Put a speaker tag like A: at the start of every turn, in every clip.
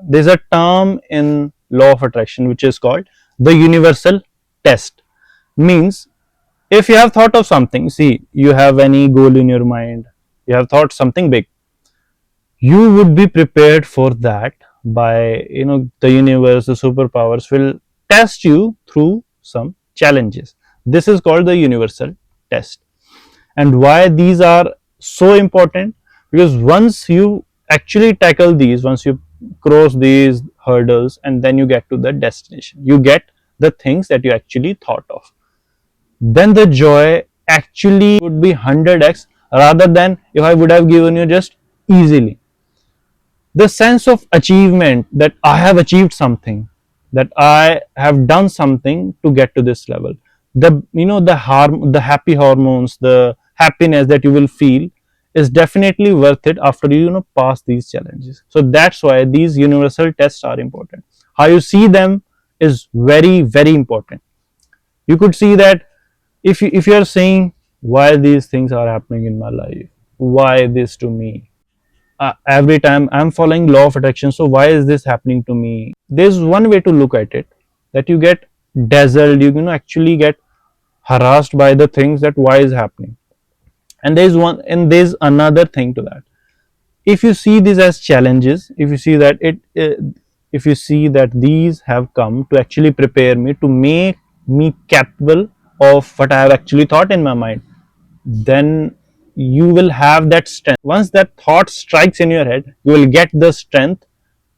A: there's a term in law of attraction which is called the universal test. Means if you have thought of something, see, you have any goal in your mind, you have thought something big, you would be prepared for that by, the universe, the superpowers will test you through some challenges. This is called the universal test. And why these are so important? Because once you actually tackle these, once you cross these hurdles, and then you get to the destination, you get the things that you actually thought of, then the joy actually would be 100x rather than if I would have given you just easily. The sense of achievement, that I have achieved something, that I have done something to get to this level, the happy hormones, the happiness that you will feel is definitely worth it after pass these challenges. So that's why these universal tests are important. How you see them is very, very important. You could see that if you are saying, why these things are happening in my life, why this to me, every time I'm following law of attraction, so why is this happening to me? There's one way to look at it, that you get dazzled, actually get harassed by the things, that why is happening. And there's another thing to that. If you see these as challenges, if you see that these have come to actually prepare me, to make me capable of what I have actually thought in my mind, then you will have that strength. Once that thought strikes in your head, you will get the strength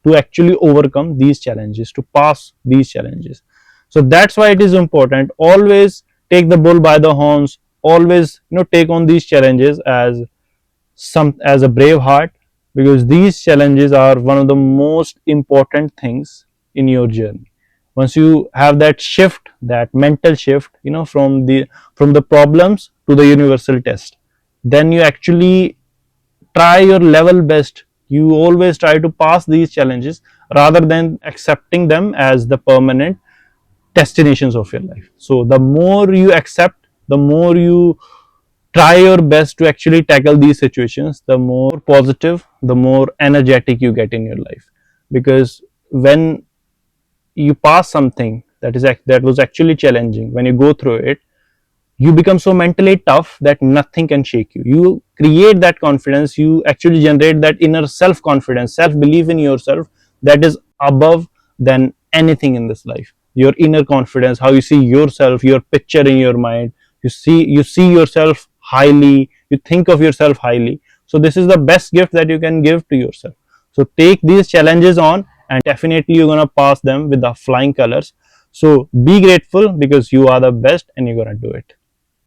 A: to actually overcome these challenges, to pass these challenges. So that's why it is important. Always take the bull by the horns. Always, take on these challenges as a brave heart, because these challenges are one of the most important things in your journey. Once you have that shift, that mental shift, from the problems to the universal test, then you actually try your level best. You always try to pass these challenges rather than accepting them as the permanent destinations of your life. So the more you accept, the more you try your best to actually tackle these situations, the more positive, the more energetic you get in your life. Because when you pass something that was actually challenging, when you go through it, you become so mentally tough that nothing can shake you. You create that confidence, you actually generate that inner self confidence, self belief in yourself, that is above than anything in this life. Your inner confidence, how you see yourself, your picture in your mind, you see yourself highly, you think of yourself highly. So this is the best gift that you can give to yourself. So take these challenges on, and definitely you're gonna pass them with the flying colors. So be grateful, because you are the best and you're gonna do it.